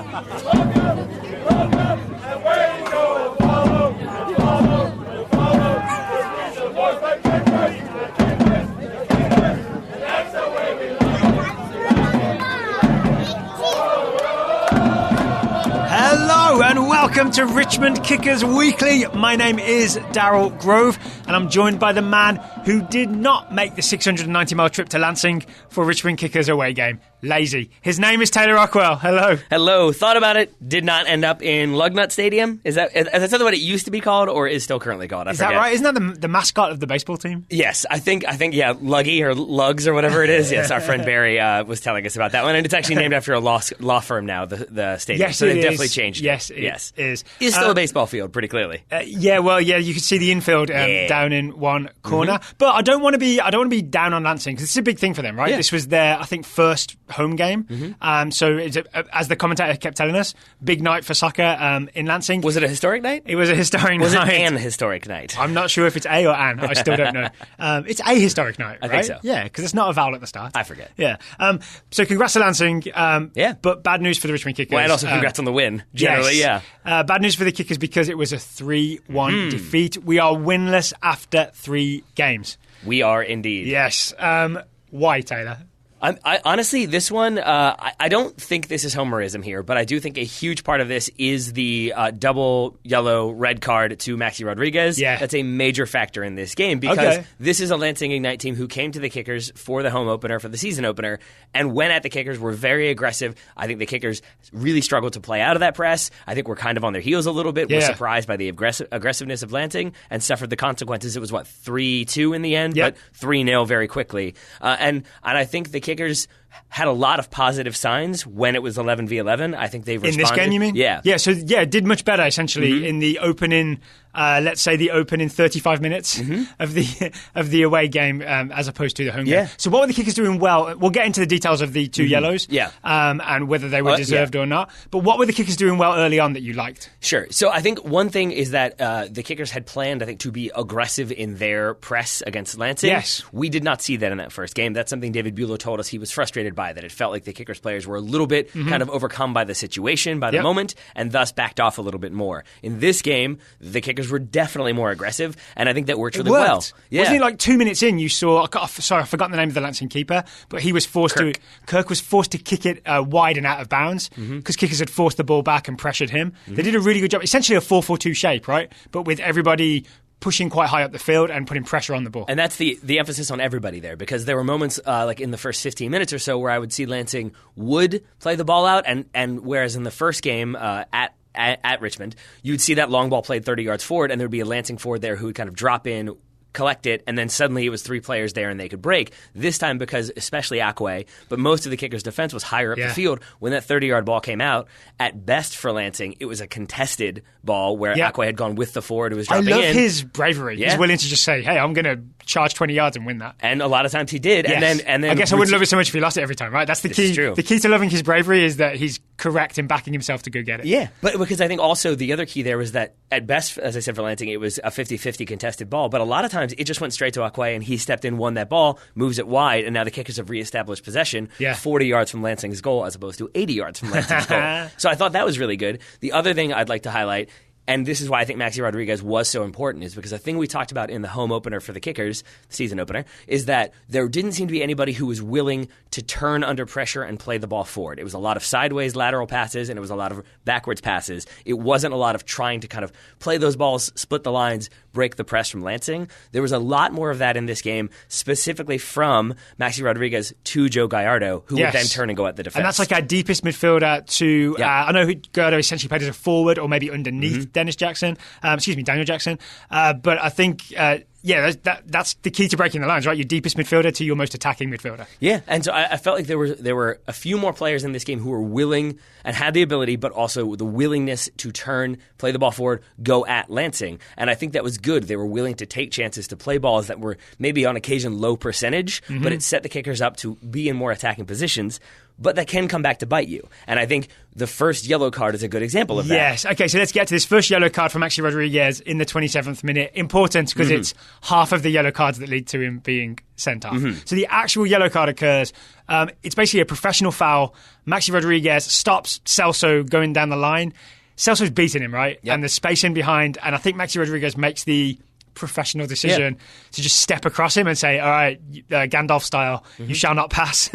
Hello and welcome to Richmond Kickers Weekly. My name is Daryl Grove and I'm joined by the man who did not make the 690-mile trip to Lansing for Richmond Kickers away game. Lazy. His name is Taylor Rockwell. Hello. Hello. Thought about it. Did not end up in Lugnut Stadium. Is that what it used to be called, or is still currently called? Is that right? Isn't that the mascot of the baseball team? Yes, I think yeah, Luggy or Lugs or whatever it is. Yes, our friend Barry was telling us about that one, and it's actually named after a law firm now. The stadium. Yes, so it they is. definitely changed. Yes, it is. It's still a baseball field, pretty clearly. You can see the infield down in one corner. Mm-hmm. But I don't want to be down on Lansing because it's a big thing for them, right? Yeah. This was their, I think, first home game. Mm-hmm. So it's as the commentator kept telling us, big night for soccer in Lansing. Was it a historic night? It was a historic night. Was it an historic night? I'm not sure if it's A or an. I still don't know. It's a historic night, right? I think so. Yeah, because it's not a vowel at the start. I forget. Yeah. So congrats to Lansing. But bad news for the Richmond Kickers. Well, and also congrats on the win. Generally, yes. Bad news for the Kickers because it was a 3-1 defeat. We are winless after 3 games. We are indeed. Yes. Why, Taylor? I honestly, this one, I don't think this is homerism here, but I do think a huge part of this is the double yellow red card to Maxi Rodriguez. Yeah. That's a major factor in this game because this is a Lansing Ignite team who came to the Kickers for the home opener, for the season opener, and went at the Kickers, were very aggressive. I think the Kickers really struggled to play out of that press. I think we're kind of on their heels a little bit. Yeah. We're surprised by the aggressiveness of Lansing and suffered the consequences. It was, 3-2 in the end, but 3-0 very quickly. And I think the Kickers had a lot of positive signs when it was 11v11. I think they've responded. In this game, you mean? Yeah. Yeah, so it did much better, essentially, in the opening, let's say the opening 35 minutes of the away game as opposed to the home game. So what were the Kickers doing well? We'll get into the details of the 2 yellows and whether they were deserved or not. But what were the Kickers doing well early on that you liked? Sure. So I think one thing is that the Kickers had planned, I think, to be aggressive in their press against Lansing. Yes. We did not see that in that first game. That's something David Buelow told us he was frustrated by, that it felt like the Kickers players were a little bit kind of overcome by the situation, by the moment, and thus backed off a little bit more. In this game, the Kickers were definitely more aggressive, and I think that worked really well. Yeah. Wasn't it like 2 minutes in, you saw, I forgot the name of the Lansing keeper, but he was forced Kirk was forced to kick it wide and out of bounds because Kickers had forced the ball back and pressured him. They did a really good job. Essentially a 4-4-2 shape, right? But with everybody pushing quite high up the field and putting pressure on the ball. And that's the emphasis on everybody there, because there were moments like in the first 15 minutes or so where I would see Lansing would play the ball out, and whereas in the first game at Richmond, you'd see that long ball played 30 yards forward, and there would be a Lansing forward there who would kind of drop in, collect it, and then suddenly it was 3 players there and they could break. This time, because especially Akwe, but most of the Kickers' defense was higher up the field, when that 30-yard ball came out, at best for Lansing, it was a contested ball where Akwe had gone with the forward who was dropping in. I love his bravery. He's willing to just say, hey, I'm going to charge 20 yards and win that. And a lot of times he did. Yes. And then I guess I wouldn't love it so much if he lost it every time, right? That's the key. True. The key to loving his bravery is that he's correct in backing himself to go get it. Yeah, but because I think also the other key there was that at best, as I said, for Lansing, it was a 50-50 contested ball, but a lot of times it just went straight to Akwe and he stepped in, won that ball, moves it wide, and now the Kickers have reestablished possession 40 yards from Lansing's goal as opposed to 80 yards from Lansing's goal. So I thought that was really good. The other thing I'd like to highlight, and this is why I think Maxi Rodriguez was so important, is because the thing we talked about in the home opener for the Kickers, the season opener, is that there didn't seem to be anybody who was willing to turn under pressure and play the ball forward. It was a lot of sideways lateral passes, and it was a lot of backwards passes. It wasn't a lot of trying to kind of play those balls, split the lines, break the press from Lansing. There was a lot more of that in this game, specifically from Maxi Rodriguez to Joe Gallardo, who would then turn and go at the defense. And that's like our deepest midfielder to, I know Gallardo essentially played as a forward or maybe underneath Daniel Jackson. But I think that's the key to breaking the lines, right? Your deepest midfielder to your most attacking midfielder. Yeah, and so I felt like there were a few more players in this game who were willing and had the ability, but also the willingness to turn, play the ball forward, go at Lansing. And I think that was good. They were willing to take chances to play balls that were maybe on occasion low percentage, but it set the Kickers up to be in more attacking positions. but that can come back to bite you. And I think the first yellow card is a good example of that. Yes. Okay, so let's get to this first yellow card from Maxi Rodriguez in the 27th minute. Important because it's half of the yellow cards that lead to him being sent off. So the actual yellow card occurs. It's basically a professional foul. Maxi Rodriguez stops Celso going down the line. Celso's beating him, right? Yep. And there's space in behind. And I think Maxi Rodriguez makes the professional decision to just step across him and say, all right, Gandalf style, you shall not pass.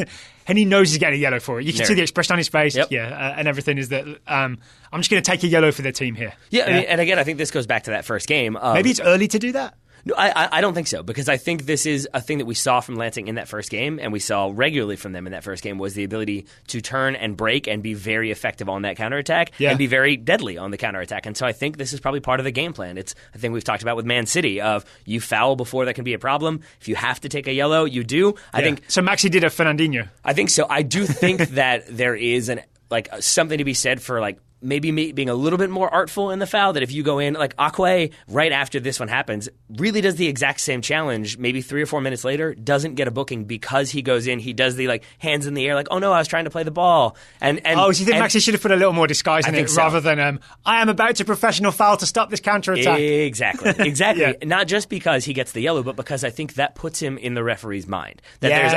And he knows he's getting a yellow for it. You can see the expression on his face, and everything is that I'm just going to take a yellow for the team here. Yeah, I mean, and again, I think this goes back to that first game. Maybe it's early to do that? No, I don't think so, because I think this is a thing that we saw from Lansing in that first game, and we saw regularly from them in that first game, was the ability to turn and break and be very effective on that counterattack and be very deadly on the counterattack. And so I think this is probably part of the game plan. It's a thing we've talked about with Man City of you foul before that can be a problem. If you have to take a yellow, you do. I think so. Maxi did a Fernandinho. I think so. I do think that there is something to be said for maybe being a little bit more artful in the foul, that if you go in, like Akwe, right after this one happens, really does the exact same challenge, maybe 3 or 4 minutes later, doesn't get a booking because he goes in, he does the hands in the air, oh no, I was trying to play the ball. So you think Maxi should have put a little more disguise in it rather than, I am about to professional foul to stop this counter-attack. Exactly. Not just because he gets the yellow, but because I think that puts him in the referee's mind. That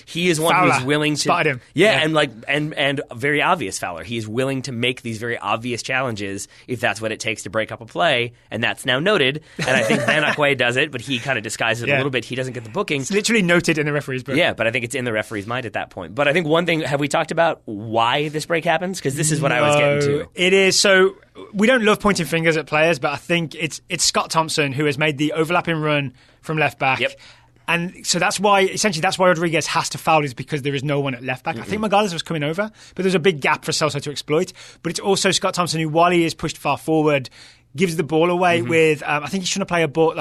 he is one who's willing to... Spotted him. And very obvious fouler. He is willing to make these very obvious challenges if that's what it takes to break up a play, and that's now noted. And I think Van Akwe does it, but he kind of disguises it a little bit. He doesn't get the booking. It's literally noted in the referee's book. Yeah, but I think it's in the referee's mind at that point. But I think one thing, have we talked about why this break happens? Because this is what I was getting to. It is. So we don't love pointing fingers at players, but I think it's Scott Thompson who has made the overlapping run from left back. Yep. And so that's why Rodriguez has to foul, is because there is no one at left back. I think Magalhaes was coming over, but there's a big gap for Celso to exploit. But it's also Scott Thompson who, while he is pushed far forward, gives the ball away with, I think he's trying to play a ball,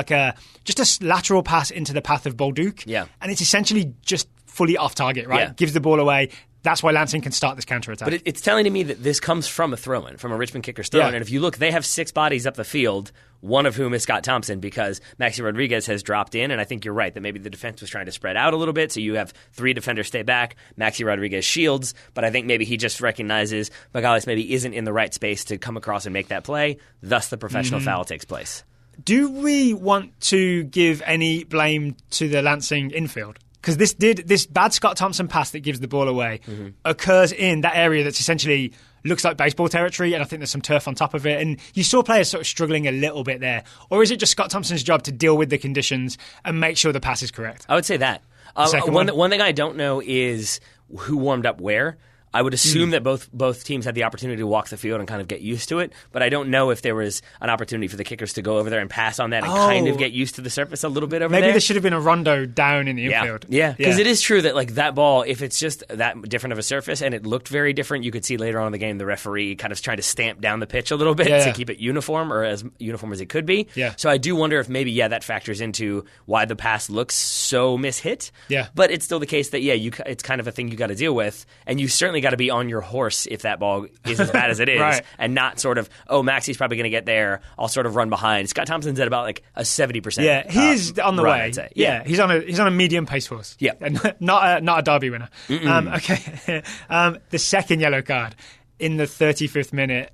just a lateral pass into the path of Bolduc. Yeah. And it's essentially just fully off target, right? Yeah. Gives the ball away. That's why Lansing can start this counter-attack. But it's telling to me that this comes from a throw-in, from a Richmond Kickers throw-in. Yeah. And if you look, they have 6 bodies up the field, one of whom is Scott Thompson, because Maxi Rodriguez has dropped in. And I think you're right that maybe the defense was trying to spread out a little bit, so you have 3 defenders stay back. Maxi Rodriguez shields, but I think maybe he just recognizes Magalhaes maybe isn't in the right space to come across and make that play. Thus, the professional foul takes place. Do we want to give any blame to the Lansing infield? Because this bad Scott Thompson pass that gives the ball away occurs in that area that's essentially looks like baseball territory, and I think there's some turf on top of it. And you saw players sort of struggling a little bit there. Or is it just Scott Thompson's job to deal with the conditions and make sure the pass is correct? I would say that. One thing I don't know is who warmed up where. I would assume that both teams had the opportunity to walk the field and kind of get used to it, but I don't know if there was an opportunity for the Kickers to go over there and pass on that and kind of get used to the surface a little bit over there. Maybe there should have been a rondo down in the infield. Yeah, because it is true that that ball, if it's just that different of a surface and it looked very different, you could see later on in the game the referee kind of trying to stamp down the pitch a little bit to keep it uniform, or as uniform as it could be. Yeah. So I do wonder if maybe that factors into why the pass looks so mishit. Yeah. But it's still the case that it's kind of a thing you got to deal with, and you certainly got to be on your horse if that ball is as bad as it is, right. And not sort of, Maxi's probably going to get there, I'll sort of run behind. Scott Thompson's at about a 70%. Yeah, he's on the run, way. I'd say. Yeah, he's on a medium pace horse. Yeah, not a derby winner. Okay, the second yellow card in the 35th minute.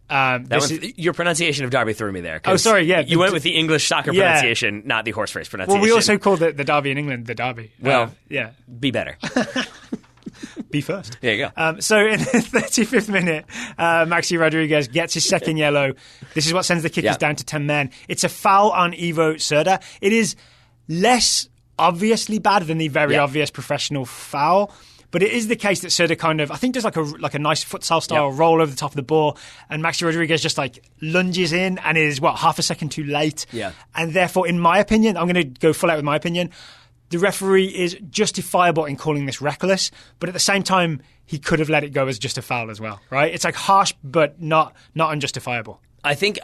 Your pronunciation of derby threw me there. Oh, sorry. Yeah, you went with the English soccer pronunciation, not the horse race pronunciation. Well, we also called the derby in England the derby. Well, be better. Be first. There you go. So in the 35th minute, Maxi Rodriguez gets his second yellow. This is what sends the Kickers down to 10 men. It's a foul on Ivo Serda. It is less obviously bad than the very obvious professional foul. But it is the case that Serda kind of, I think, does like a nice futsal style roll over the top of the ball, and Maxi Rodriguez just lunges in and is half a second too late. Yeah. And therefore, in my opinion, I'm going to go full out with my opinion. The referee is justifiable in calling this reckless, but at the same time, he could have let it go as just a foul as well, right? It's harsh, but not unjustifiable. I think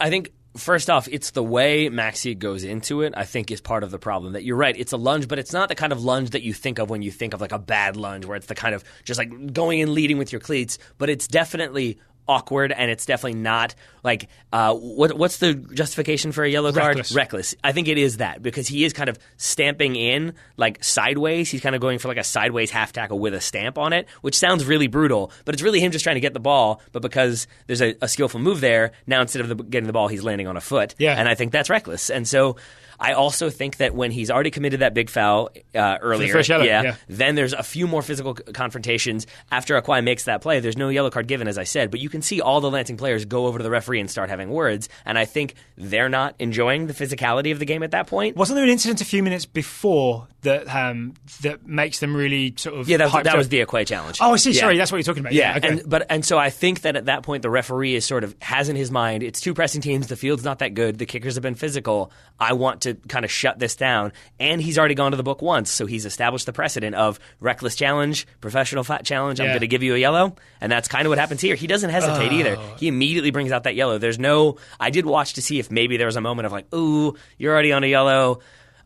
first off, it's the way Maxi goes into it, I think, is part of the problem. That you're right, it's a lunge, but it's not the kind of lunge that you think of when you think of a bad lunge, where it's the kind of just going and leading with your cleats, but it's definitely awkward, and it's definitely not like what's the justification for a yellow card? Reckless. I think it is that, because he is kind of stamping in like sideways. He's kind of going for like a sideways half tackle with a stamp on it, which sounds really brutal, but it's really him just trying to get the ball. But because there's a skillful move there, now instead of getting the ball, he's landing on a foot. Yeah. And I think that's reckless. And so I also think that when he's already committed that big foul earlier, then there's a few more physical confrontations after Akwai makes that play. There's no yellow card given, as I said, but you can see all the Lansing players go over to the referee and start having words, and I think they're not enjoying the physicality of the game at that point. Wasn't there an incident a few minutes before that that makes them really sort of... Yeah, that was the Akwai challenge. Oh, I see. Sorry, that's what you're talking about. Yeah, okay. and so I think that at that point the referee is sort of has in his mind, it's two pressing teams, the field's not that good, the kickers have been physical, I want to kind of shut this down, and he's already gone to the book once, so he's established the precedent of reckless challenge, professional challenge, I'm going to give you a yellow, and that's kind of what happens here. He doesn't hesitate either. He immediately brings out that yellow. There's no... I did watch to see if maybe there was a moment of like, ooh, you're already on a yellow,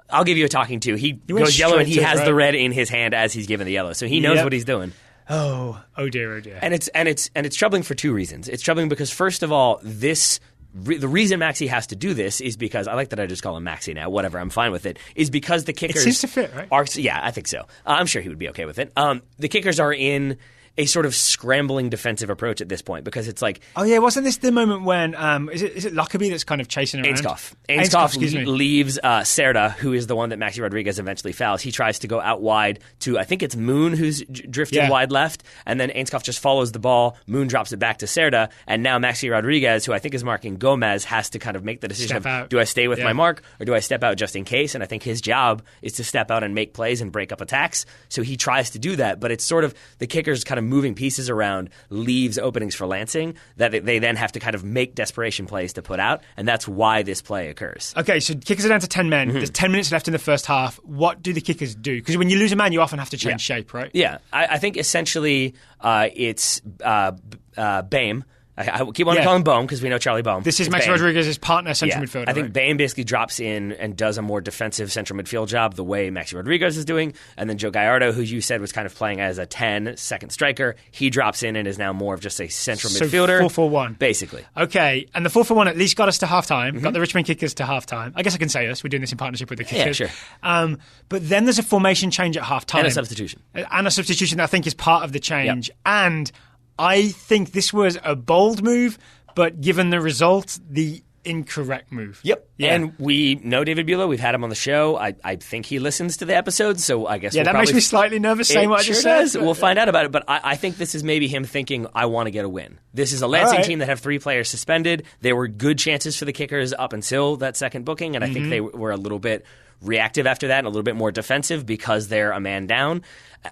I'll give you a talking to. He goes yellow, and he has the red in his hand as he's given the yellow, so he knows what he's doing. Oh dear. And it's troubling for two reasons. It's troubling because, first of all, the reason Maxi has to do this is because, I like that I just call him Maxi now, whatever, I'm fine with it, is because the Kickers... It seems to fit, right? Yeah, I think so. I'm sure he would be okay with it. The Kickers are in a sort of scrambling defensive approach at this point, because it's like... Oh yeah, wasn't this the moment when... is it Lockerbie that's kind of chasing around? Ainscough leaves Serda, who is the one that Maxi Rodriguez eventually fouls. He tries to go out wide to, I think it's Moon who's drifted wide left, and then Ainscough just follows the ball, Moon drops it back to Serda, and now Maxi Rodriguez, who I think is marking Gomez, has to kind of make the decision of, do I stay with my mark, or do I step out just in case? And I think his job is to step out and make plays and break up attacks, so he tries to do that, but it's sort of the Kickers kind of moving pieces around leaves openings for Lansing that they then have to kind of make desperation plays to put out, and that's why this play occurs. Okay, so Kickers are down to 10 men. There's 10 minutes left in the first half. What do the Kickers do? Because when you lose a man, you often have to change shape, right? Yeah, I think essentially it's Bame. I keep on calling him Bohm because we know Charlie Bohm. This is Maxi Rodriguez's partner, central midfielder. I think Bame basically drops in and does a more defensive central midfield job the way Maxi Rodriguez is doing. And then Joe Gallardo, who you said was kind of playing as a 10 second striker, he drops in and is now more of just a central midfielder. 4-4-1. Basically. Okay, and the 4-4-1 at least got us to halftime, got the Richmond Kickers to halftime. I guess I can say us. We're doing this in partnership with the Kickers. Yeah, sure. But then there's a formation change at halftime. And a substitution. And a substitution that I think is part of the change. Yep. And I think this was a bold move, but given the result, the incorrect move. Yep. Yeah. And we know David Buelow. We've had him on the show. I think he listens to the episodes, so I guess that makes me slightly nervous saying what I just said. We'll find out about it, but I think this is maybe him thinking, I want to get a win. This is a Lansing team that have 3 players suspended. There were good chances for the Kickers up until that second booking, and I think they were a little bit reactive after that and a little bit more defensive because they're a man down.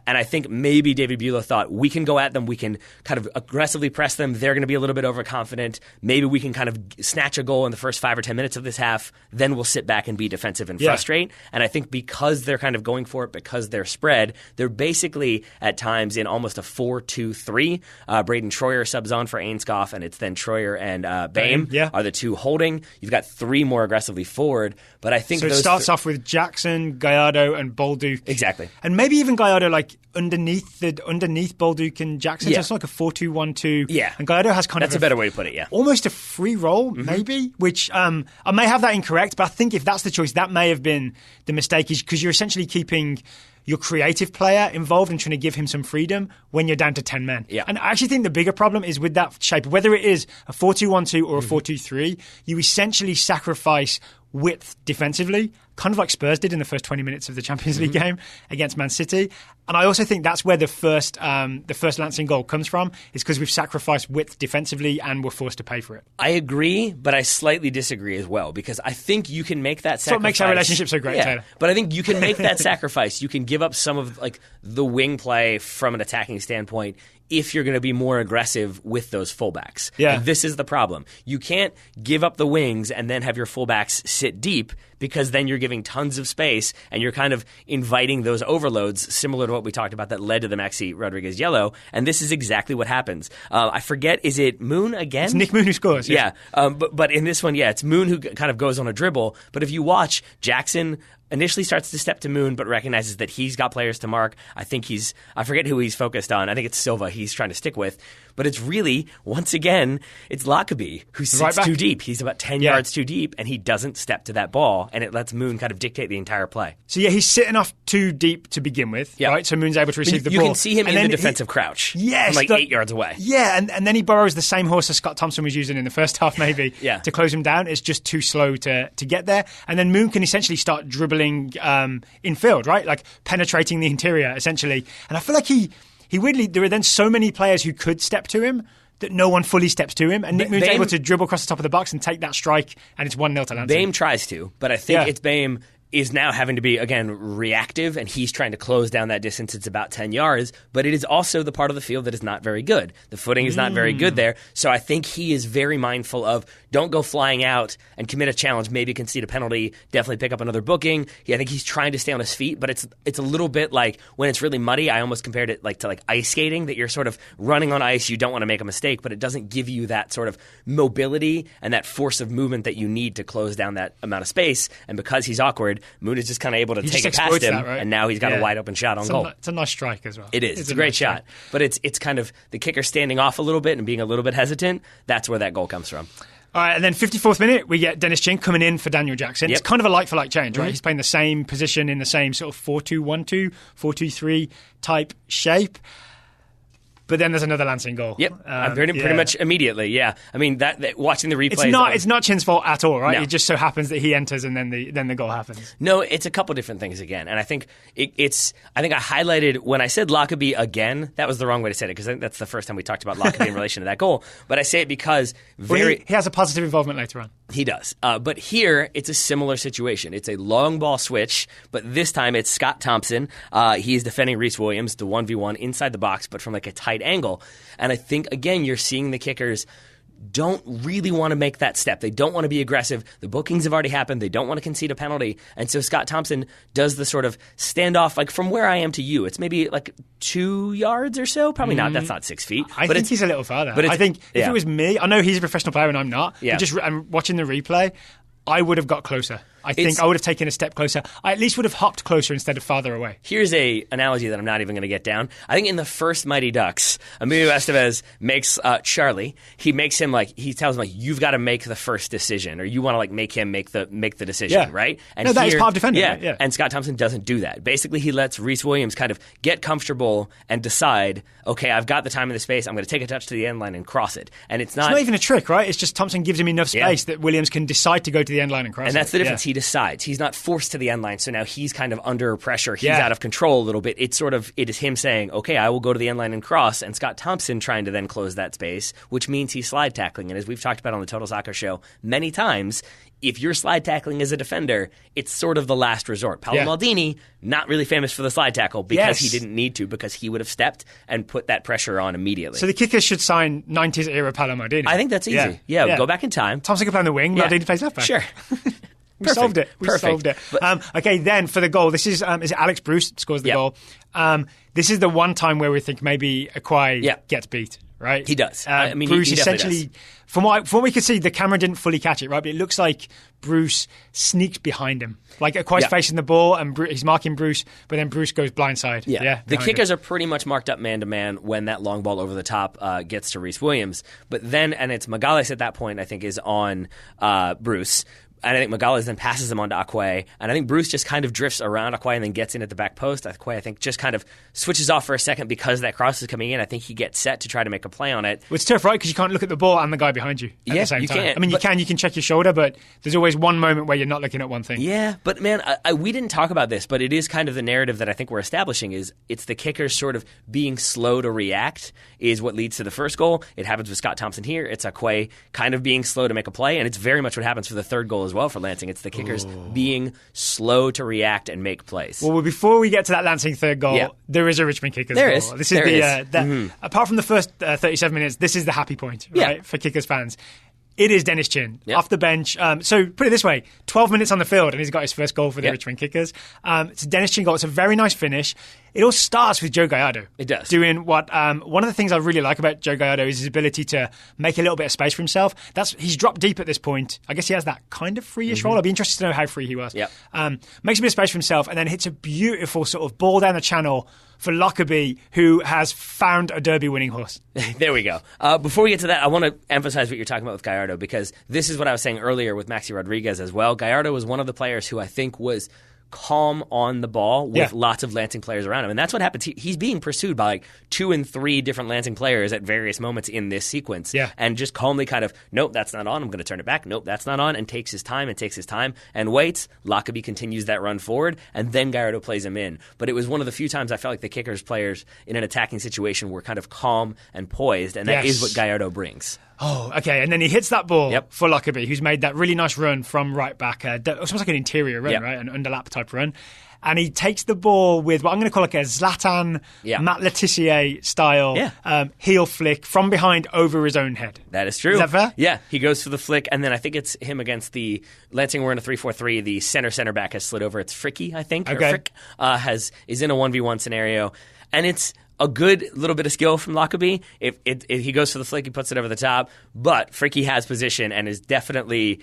And I think maybe David Buelow thought, we can go at them, we can kind of aggressively press them, they're going to be a little bit overconfident, maybe we can kind of snatch a goal in the first 5 or 10 minutes of this half, then we'll sit back and be defensive and frustrate. And I think because they're kind of going for it, because they're spread, they're basically at times in almost a 4-2-3. Braden Troyer subs on for Ainscough, and it's then Troyer and Bame are the two holding. You've got 3 more aggressively forward, but I think so. It starts off with Jackson, Gallardo, and Bolduc. Exactly, and maybe even Gallardo like underneath Bolduc and Jackson. So it's like a 4-2-1-2. Yeah, and Gallardo has kind of that's a better way to put it. Yeah, almost a free roll, maybe. Which I may have that incorrect, but I think if that's the choice, that may have been the mistake. Is because you're essentially keeping your creative player involved and trying to give him some freedom when you're down to 10 men. Yeah. And I actually think the bigger problem is with that shape, whether it is a 4-2-1-2 or a 4-2-3, you essentially sacrifice width defensively, kind of like Spurs did in the first 20 minutes of the Champions League game against Man City. And I also think that's where the first Lansing goal comes from, is because we've sacrificed width defensively and we're forced to pay for it. I agree, but I slightly disagree as well, because I think you can make that sacrifice. That's what makes our relationship so great, Taylor. But I think you can make that sacrifice. You can give up some of like the wing play from an attacking standpoint if you're going to be more aggressive with those fullbacks. Yeah. And this is the problem. You can't give up the wings and then have your fullbacks sit deep, because then you're giving tons of space and you're kind of inviting those overloads, similar to what we talked about that led to the Maxi Rodriguez yellow. And this is exactly what happens. I forget, is it Moon again? It's Nick Moon who scores. Yeah. But in this one, it's Moon who kind of goes on a dribble. But if you watch, Jackson initially starts to step to Moon, but recognizes that he's got players to mark. I forget who he's focused on. I think it's Silva he's trying to stick with. But it's really, once again, it's Lockerbie who sits too deep. He's about 10 yards too deep, and he doesn't step to that ball, and it lets Moon kind of dictate the entire play. So, he's sitting off too deep to begin with, right? So Moon's able to receive the ball. You can see him in the defensive crouch from 8 yards away. Yeah, and then he borrows the same horse as Scott Thompson was using in the first half, maybe, to close him down. It's just too slow to get there. And then Moon can essentially start dribbling in field, right? Like penetrating the interior, essentially. And I feel like he weirdly, there are then so many players who could step to him that no one fully steps to him. And Nick Moon's able to dribble across the top of the box and take that strike, and it's 1-0 to Lansing. Boehm tries to, but I think it's Boehm is now having to be, again, reactive, and he's trying to close down that distance. It's about 10 yards, but it is also the part of the field that is not very good. The footing is not very good there, so I think he is very mindful of don't go flying out and commit a challenge, maybe concede a penalty, definitely pick up another booking. I think he's trying to stay on his feet, but it's a little bit like when it's really muddy, I almost compared it to ice skating, that you're sort of running on ice, you don't want to make a mistake, but it doesn't give you that sort of mobility and that force of movement that you need to close down that amount of space, and because he's awkward, Moon is just kind of able to take it past him, and now he's got a wide open shot on goal. It's a nice strike as well. It is. It's a great shot. But it's kind of the kicker standing off a little bit and being a little bit hesitant. That's where that goal comes from. All right, and then 54th minute, we get Dennis Chin coming in for Daniel Jackson. It's kind of a like-for-like change, right? He's playing the same position in the same sort of 4-2-1-2, 4-2-3 type shape. But then there's another Lansing goal. Yep, pretty much immediately. Yeah, I mean that watching the replay. It's not Chin's fault at all, right? No. It just so happens that he enters and then the goal happens. No, it's a couple different things again, and I think I think I highlighted when I said Lockerbie again. That was the wrong way to say it because I think that's the first time we talked about Lockerbie in relation to that goal. But I say it because he has a positive involvement later on. He does. But here, it's a similar situation. It's a long ball switch, but this time it's Scott Thompson. He is defending Reese Williams, the 1v1 inside the box, but from a tight angle. And I think, again, you're seeing the kickers don't really want to make that step. They don't want to be aggressive. The bookings have already happened. They don't want to concede a penalty. And so Scott Thompson does the sort of standoff, from where I am to you. It's maybe 2 yards or so. Probably not. That's not 6 feet. I think he's a little farther. But I think if it was me, I know he's a professional player and I'm not. Yeah. But I'm watching the replay. I would have got closer. I think I would have taken a step closer. I at least would have hopped closer instead of farther away. Here's a analogy that I'm not even going to get down. I think in the first Mighty Ducks, Emilio Estevez makes Charlie. He makes him he tells him you've got to make the first decision, or you want to make him make the decision, right? And that is part of defending. Yeah. And Scott Thompson doesn't do that. Basically, he lets Reese Williams kind of get comfortable and decide, okay, I've got the time and the space. I'm going to take a touch to the end line and cross it. And it's not even a trick, right? It's just Thompson gives him enough space that Williams can decide to go to the end line and cross it. And that's the difference. He decides. He's not forced to the end line, so now he's kind of under pressure. He's out of control a little bit. It is him saying, okay, I will go to the end line and cross, and Scott Thompson trying to then close that space, which means he's slide tackling. And as we've talked about on the Total Soccer Show many times, if you're slide tackling as a defender, it's sort of the last resort. Paolo Maldini, not really famous for the slide tackle because he didn't need to, because he would have stepped and put that pressure on immediately. So the kickers should sign 90s era Paolo Maldini. I think that's easy. Yeah. Go back in time. Thompson can play on the wing, Maldini plays left back. Sure. We solved it. Okay, then for the goal, this is it Alex Bruce scores the goal. This is the one time where we think maybe Akwai gets beat, right? He does. Bruce he essentially does. From what we could see, the camera didn't fully catch it, right? But it looks like Bruce sneaks behind him. Akwai's facing the ball, and he's marking Bruce, but then Bruce goes blindside. The kickers are pretty much marked up man-to-man when that long ball over the top gets to Reese Williams. But then, and it's Magales at that point, I think, is on Bruce. And I think Magales then passes him on to Akwai. And I think Bruce just kind of drifts around Akwai and then gets in at the back post. Akwai, I think, just kind of switches off for a second because that cross is coming in. I think he gets set to try to make a play on it. Well, it's tough, right? Because you can't look at the ball and the guy behind you at the same time. Can't. I mean, you can check your shoulder, but there's always one moment where you're not looking at one thing. Yeah, but man, we didn't talk about this, but it is kind of the narrative that I think we're establishing is it's the kickers sort of being slow to react is what leads to the first goal. It happens with Scott Thompson here. It's Akwai kind of being slow to make a play, and it's very much what happens for the third goal as well for Lansing. It's the kickers being slow to react and make plays. Well, before we get to that Lansing third goal, there is a Richmond Kickers goal. This is apart from the first 37 minutes, this is the happy point, right, for Kickers fans. It is Dennis Chin off the bench. So put it this way, 12 minutes on the field and he's got his first goal for the Richmond Kickers. It's a Dennis Chin goal. It's a very nice finish. it all starts with Joe Gallardo. It does. Doing what, one of the things I really like about Joe Gallardo is his ability to make a little bit of space for himself. He's dropped deep at this point. I guess he has that kind of free-ish role. I'd be interested to know how free he was. Yep. Makes a bit of space for himself and then hits a beautiful sort of ball down the channel for Lockerbie, who has found a Derby winning horse. There we go. Before we get to that, I want to emphasize what you're talking about with Gallardo, because this is what I was saying earlier with Maxi Rodriguez as well. Gallardo was one of the players who I think was calm on the ball with lots of Lansing players around him. And that's what happens. He's being pursued by like 2 and 3 different Lansing players at various moments in this sequence. Yeah. And just calmly kind of, nope, that's not on. I'm going to turn it back. Nope, that's not on. And takes his time and waits. Lockerbie continues that run forward, and then Gallardo plays him in. But it was one of the few times I felt like the Kickers players in an attacking situation were kind of calm and poised, and that is what Gallardo brings. Oh, okay. And then he hits that ball for Lockerbie, who's made that really nice run from right back. Almost like an interior run, right? An underlap type run. And he takes the ball with what I'm going to call like a Zlatan, Matt Letizia style heel flick from behind over his own head. That is true. Is that fair? Yeah, he goes for the flick, and then I think it's him against the Lansing. We're in a 3-4-3. The center back has slid over. It's Fricky, I think. Okay. Or Frick is in a 1v1 scenario, and it's a good little bit of skill from Lockerbie. If he goes for the flick, he puts it over the top. But Fricky has position and is definitely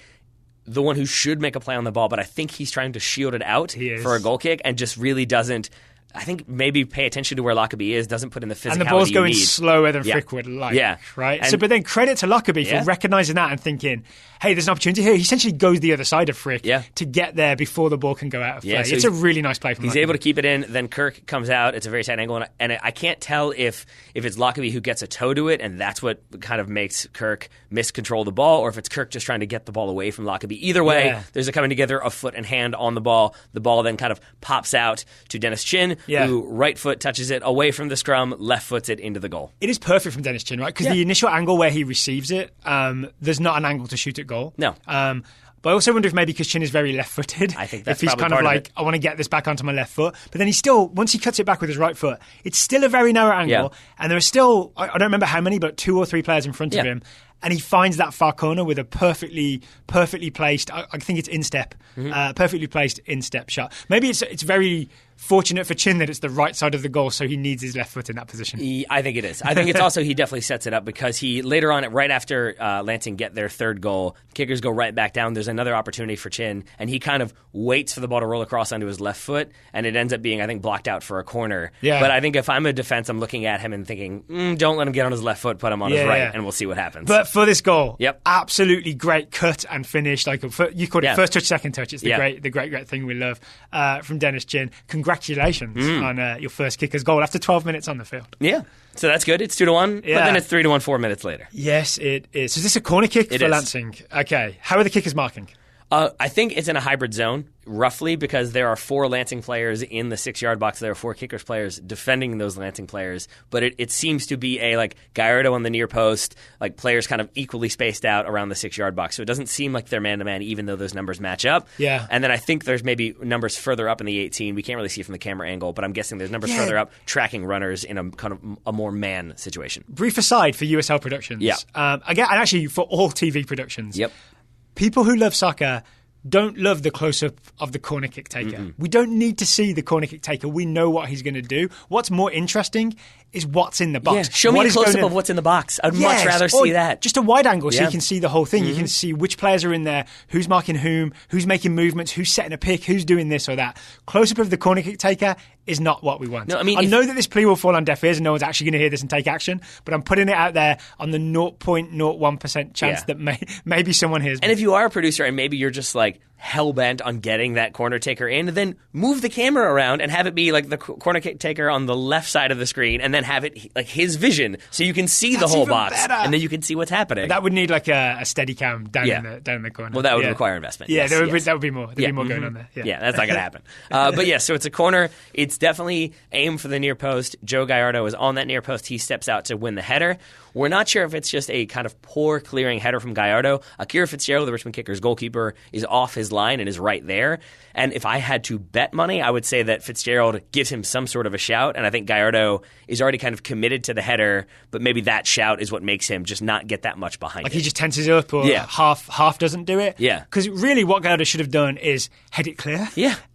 the one who should make a play on the ball. But I think he's trying to shield it out for a goal kick and just really doesn't. I think maybe pay attention to where Lockerbie is, doesn't put in the physicality and the ball's going you need. slower than Frick would like, right? And but then credit to Lockerbie for recognising that and thinking, hey, there's an opportunity here. He essentially goes the other side of Frick to get there before the ball can go out of play. So it's a really nice play from Lockerbie. He's able to keep it in, then Kirk comes out. It's a very tight angle, and I can't tell if it's Lockerbie who gets a toe to it, and that's what kind of makes Kirk miscontrol the ball, or if it's Kirk just trying to get the ball away from Lockerbie. Either way, there's a coming together of foot and hand on the ball. The ball then kind of pops out to Dennis Chin, who right foot touches it away from the scrum, left foots it into the goal. It is perfect from Dennis Chin, right? Because the initial angle where he receives it, there's not an angle to shoot at goal. No. But I also wonder if maybe because Chin is very left-footed, I think that's if he's kind of like, I want to get this back onto my left foot. But then he still, once he cuts it back with his right foot, it's still a very narrow angle. And there are still, I don't remember how many, but 2 or 3 players in front of him. And he finds that far corner with a perfectly placed, I think it's instep, perfectly placed instep shot. Maybe it's very fortunate for Chin that it's the right side of the goal, so he needs his left foot in that position. I think it is. I think it's also he definitely sets it up because he later on, right after Lansing get their third goal, Kickers go right back down. There's another opportunity for Chin, and he kind of waits for the ball to roll across onto his left foot, and it ends up being, I think, blocked out for a corner. Yeah. But I think if I'm a defense, I'm looking at him and thinking, don't let him get on his left foot, put him on his right, and we'll see what happens. But for this goal, absolutely great cut and finish. Like you called it first touch, second touch. It's the great thing we love from Dennis Chin. Congratulations on your first Kickers goal after 12 minutes on the field. Yeah. So that's good. It's 2-1, but then it's 3-1 4 minutes later. Yes, it is. So is this a corner kick for Lansing? Okay. How are the Kickers marking? I think it's in a hybrid zone, roughly, because there are 4 Lansing players in the 6-yard box. There are 4 Kickers players defending those Lansing players. But it seems to be a, like, Gallardo on the near post, like, players kind of equally spaced out around the 6-yard box. So it doesn't seem like they're man-to-man, even though those numbers match up. Yeah. And then I think there's maybe numbers further up in the 18. We can't really see it from the camera angle, but I'm guessing there's numbers further up tracking runners in a kind of a more man situation. Brief aside for USL Productions. Yeah. Again, and actually for all TV productions. Yep. People who love soccer don't love the close-up of the corner kick taker. We don't need to see the corner kick taker. We know what he's going to do. What's more interesting is what's in the box. Yeah. Show me a close-up of what's in the box. I'd much rather see that. Just a wide angle so you can see the whole thing. You can see which players are in there, who's marking whom, who's making movements, who's setting a pick, who's doing this or that. Close-up of the corner kick taker is not what we want. No, I mean, I know that this plea will fall on deaf ears and no one's actually going to hear this and take action, but I'm putting it out there on the 0.01% chance that maybe someone hears me. And if you are a producer and maybe you're just like hell-bent on getting that corner taker in, then move the camera around and have it be like the corner kick taker on the left side of the screen and then have it like his vision so you can see the whole box and then you can see what's happening. That would need like a steady cam down in the corner. Well, that would require investment. Yeah, that would be more. There'd be more going on there. Yeah, that's not going to happen. But so it's a corner. It's definitely aimed for the near post. Joe Gallardo is on that near post. He steps out to win the header. We're not sure if it's just a kind of poor clearing header from Gallardo. Akira Fitzgerald, the Richmond Kickers goalkeeper, is off his line and is right there. And if I had to bet money, I would say that Fitzgerald gives him some sort of a shout, and I think Gallardo is already kind of committed to the header, but maybe that shout is what makes him just not get that much behind it. He just tenses up, or half doesn't do it. Yeah. Because really what Gallardo should have done is head it clear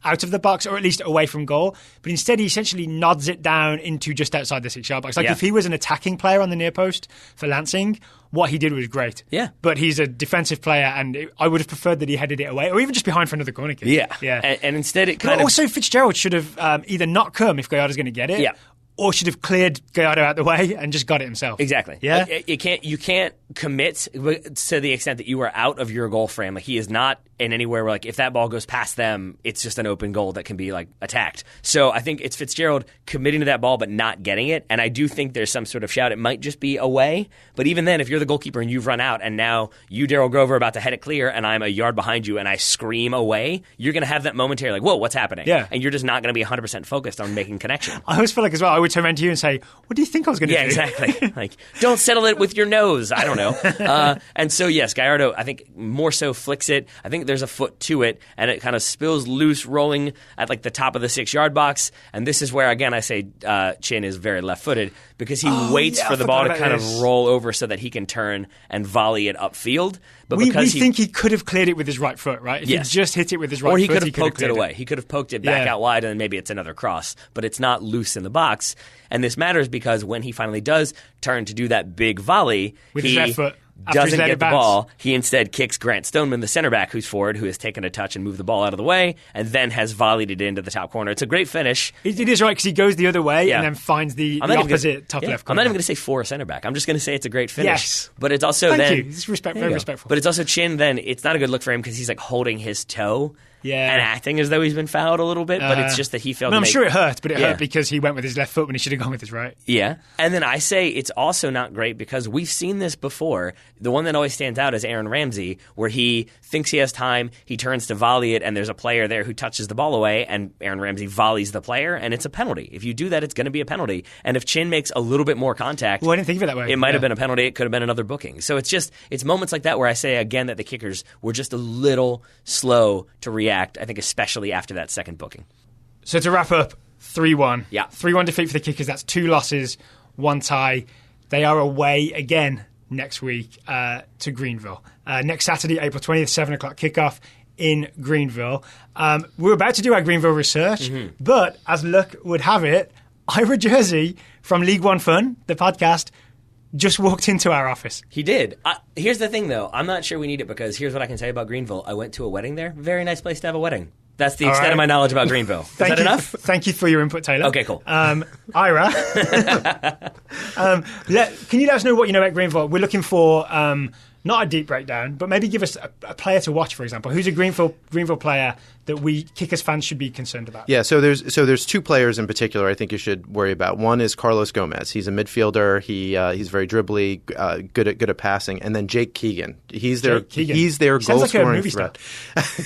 out of the box, or at least away from goal. But instead he essentially nods it down into just outside the 6-yard box. If he was an attacking player on the near post for Lansing, what he did was great. Yeah. But he's a defensive player, and I would have preferred that he headed it away, or even just behind for another corner kick. Yeah. And instead it kind of... Also, Fitzgerald should have either not come if Gallardo's going to get it, or should have cleared Gallardo out the way and just got it himself. Exactly. Yeah. You can't commit to the extent that you are out of your goal frame. He is not in anywhere where if that ball goes past them, it's just an open goal that can be attacked. So I think it's Fitzgerald committing to that ball but not getting it. And I do think there's some sort of shout. It might just be away. But even then, if you're the goalkeeper and you've run out and now you, Daryl Grover, are about to head it clear and I'm a yard behind you and I scream away, you're going to have that momentary whoa, what's happening? Yeah. And you're just not going to be 100% focused on making connection. I always feel as well, I would turn around to you and say, what do you think I was going to do? Yeah, exactly. Don't settle it with your nose. I don't know. And so, yes, Gallardo, I think, more so flicks it. I think there's a foot to it, and it kind of spills loose, rolling at the top of the 6-yard box. And this is where, again, I say Chin is very left-footed because he waits for the ball to kind of roll over so that he can turn and volley it upfield. But we think he could have cleared it with his right foot, right? If he just hit it with his right foot, or he could have poked it away. He could have poked it back out wide, and then maybe it's another cross. But it's not loose in the box. And this matters because when he finally does turn to do that big volley, with his left foot, doesn't get the ball. He instead kicks Grant Stoneman, the center back, who's forward, who has taken a touch and moved the ball out of the way, and then has volleyed it into the top corner. It's a great finish. It is right because he goes the other way and then finds the opposite top left corner. I'm not even going to say for a center back. I'm just going to say it's a great finish. Yes. But it's also Thank you. It's very respectful. But it's also Chin then. It's not a good look for him because he's holding his toe. Yeah. And acting as though he's been fouled a little bit, but it's just that he failed to I'm sure it hurt, but it hurt because he went with his left foot when he should have gone with his right. Yeah. And then I say it's also not great because we've seen this before. The one that always stands out is Aaron Ramsey, where he thinks he has time, he turns to volley it, and there's a player there who touches the ball away, and Aaron Ramsey volleys the player, and it's a penalty. If you do that, it's going to be a penalty. And if Chin makes a little bit more contact... Well, I didn't think of it that way. It might have been a penalty. It could have been another booking. So it's moments like that where I say, again, that the Kickers were just a little slow to react, I think especially after that second booking. So to wrap up, 3-1. Yeah. 3-1 defeat for the Kickers. That's 2 losses, 1 tie. They are away again next week to Greenville. Next Saturday, April 20th, 7 o'clock kickoff in Greenville. We're about to do our Greenville research, but as luck would have it, Ira Jersey from League One Fun, the podcast, just walked into our office. He did. Here's the thing, though. I'm not sure we need it because here's what I can say about Greenville. I went to a wedding there. Very nice place to have a wedding. That's the extent of my knowledge about Greenville. Is that enough? Thank you for your input, Taylor. Okay, cool. Ira, can you let us know what you know about Greenville? We're looking for not a deep breakdown, but maybe give us a player to watch, for example. Who's a Greenville player that we Kickers fans should be concerned about? Yeah, so there's 2 players in particular I think you should worry about. One is Carlos Gomez. He's a midfielder. He's very dribbly, good at passing. And then Jake Keegan. He's their goal scoring threat.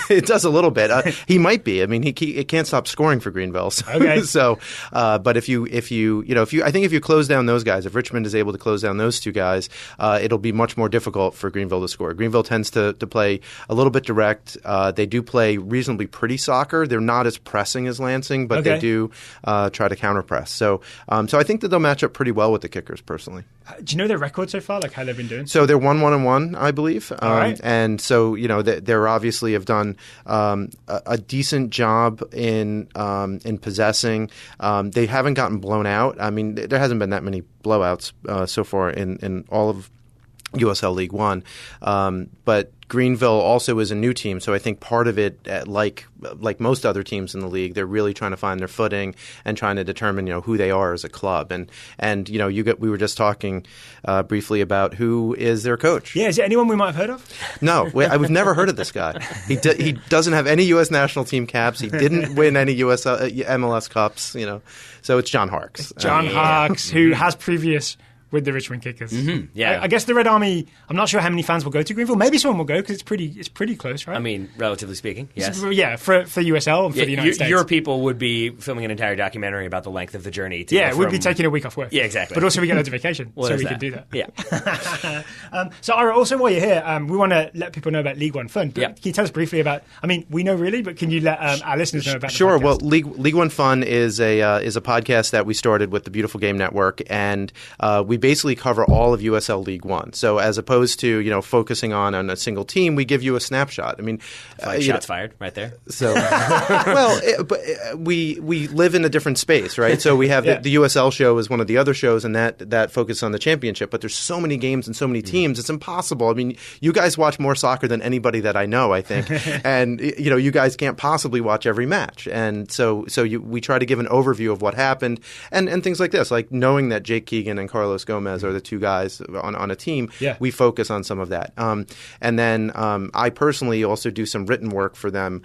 It does a little bit. He might be. I mean, he can't stop scoring for Greenville. So, okay. So, but if you I think if you close down those guys, if Richmond is able to close down those 2 guys, it'll be much more difficult for Greenville to score. Greenville tends to play a little bit direct. They do play reasonably pretty soccer. They're not as pressing as Lansing, but they do try to counter-press. So I think that they'll match up pretty well with the Kickers, personally. Do you know their record so far, like how they've been doing? So they're 1-1-1, I believe. All right. And so, they're obviously have done a decent job in possessing. They haven't gotten blown out. I mean, there hasn't been that many blowouts so far in all of USL League One. But Greenville also is a new team, so I think part of it, like most other teams in the league, they're really trying to find their footing and trying to determine who they are as a club. And we were just talking briefly about who is their coach. Yeah, is it anyone we might have heard of? No, we've never heard of this guy. He doesn't have any U.S. national team caps. He didn't win any MLS cups. So it's John Harkes. It's John Harkes, who has previous with the Richmond Kickers. Mm-hmm. Yeah, I guess the Red Army. I'm not sure how many fans will go to Greenville. Maybe someone will go because it's pretty close, right? I mean, relatively speaking, yes. Yeah, for USL and for the United States. Your people would be filming an entire documentary about the length of the journey. We'd be taking a week off work. Yeah, exactly. But also we get loads of vacation, so we can do that. Yeah. So Ira, also while you're here, we want to let people know about League One Fun. Can you tell us briefly about? I mean, we know really, but can you let our listeners know about? Sure. The well, League One Fun is a podcast that we started with the Beautiful Game Network, and we basically cover all of USL League One. So as opposed to focusing on a single team, we give you a snapshot. I mean, shots fired right there. So but we live in a different space, right? So we have the USL show is one of the other shows, and that focuses on the championship. But there's so many games and so many teams, it's impossible. I mean, you guys watch more soccer than anybody that I know, I think, and you guys can't possibly watch every match. And so we try to give an overview of what happened and things like this, like knowing that Jake Keegan and Carlos Gomez are the two guys on a team. We focus on some of that, and then I personally also do some written work for them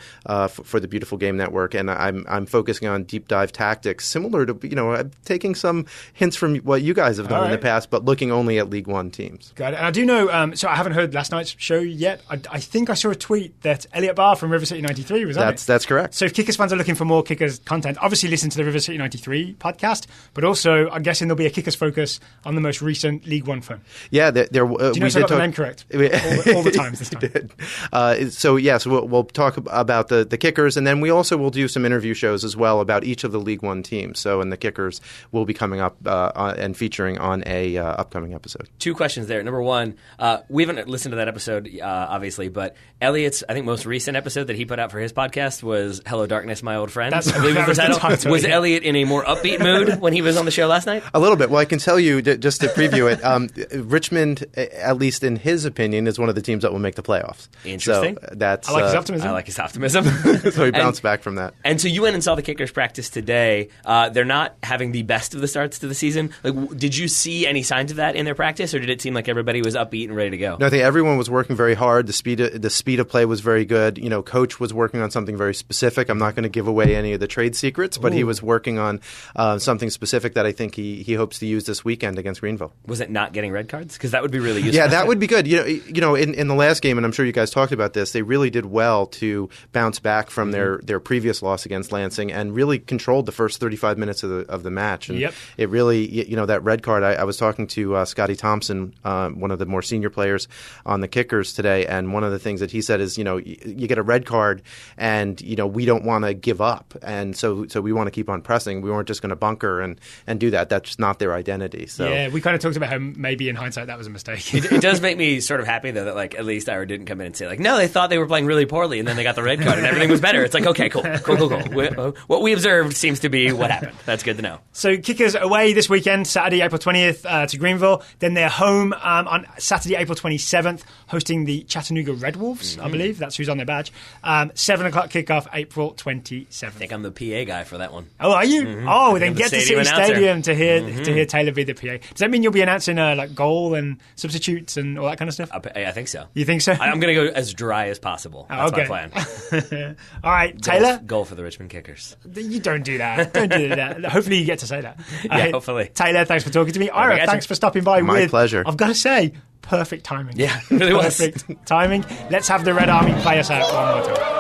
for the Beautiful Game Network, and I'm focusing on deep dive tactics, similar to taking some hints from what you guys have done in the past, but looking only at League One teams. Got it. And I do know. So I haven't heard last night's show yet. I think I saw a tweet that Elliot Barr from River City 93 was on it. That's correct. So if Kickers fans are looking for more Kickers content, obviously listen to the River City 93 podcast, but also I'm guessing there'll be a Kickers focus on the most recent League One Fun. Yeah, there. Do you know I got the name correct? all the times this time. So we'll talk about the Kickers, and then we also will do some interview shows as well about each of the League One teams. So, and the Kickers will be coming up and featuring on a upcoming episode. Two questions there. Number one, we haven't listened to that episode, obviously, but Elliot's, I think, most recent episode that he put out for his podcast was "Hello, Darkness, My Old Friend." I believe was the title. Was Elliot in a more upbeat mood when he was on the show last night? A little bit. Well, I can tell you, just to preview it, Richmond, at least in his opinion, is one of the teams that will make the playoffs. Interesting. So that's I like his optimism. So he bounced back from that. And so you went and saw the Kickers practice today. They're not having the best of the starts to the season. Did you see any signs of that in their practice, or did it seem like everybody was upbeat and ready to go? No, I think everyone was working very hard. The speed of play was very good. Coach was working on something very specific. I'm not going to give away any of the trade secrets, but he was working on something specific that I think he hopes to use this weekend against Greenville. Was it not getting red cards? Because that would be really useful. Yeah, that would be good. In the last game, and I'm sure you guys talked about this, they really did well to bounce back from their previous loss against Lansing and really controlled the first 35 minutes of the match. And it really, that red card, I was talking to Scotty Thompson, one of the more senior players on the Kickers today, and one of the things that he said is, you get a red card and, we don't want to give up. And so we want to keep on pressing. We weren't just going to bunker and do that. That's just not their identity. So yeah, we kind of talked about how maybe in hindsight that was a mistake. It does make me sort of happy, though, that at least Ira didn't come in and say, no, they thought they were playing really poorly and then they got the red card and everything was better. It's like, okay, cool. What we observed seems to be what happened. That's good to know. So Kickers away this weekend, Saturday, April 20th to Greenville. Then they're home on Saturday, April 27th, hosting the Chattanooga Red Wolves, I believe. That's who's on their badge. 7 o'clock kickoff, April 27th. I think I'm the PA guy for that one. Oh, are you? Mm-hmm. Oh, then get to City Stadium to hear Taylor be the PA. Does that mean you'll be announcing goal and substitutes and all that kind of stuff? I think so. You think so? I'm going to go as dry as possible. That's my plan. All right, Taylor. Goal for the Richmond Kickers. You don't do that. Don't do that. Hopefully you get to say that. Hopefully. Taylor, thanks for talking to me. Ira, thanks for stopping by. My pleasure. I've got to say, perfect timing. Yeah, it really was. Perfect timing. Let's have the Red Army play us out one more time.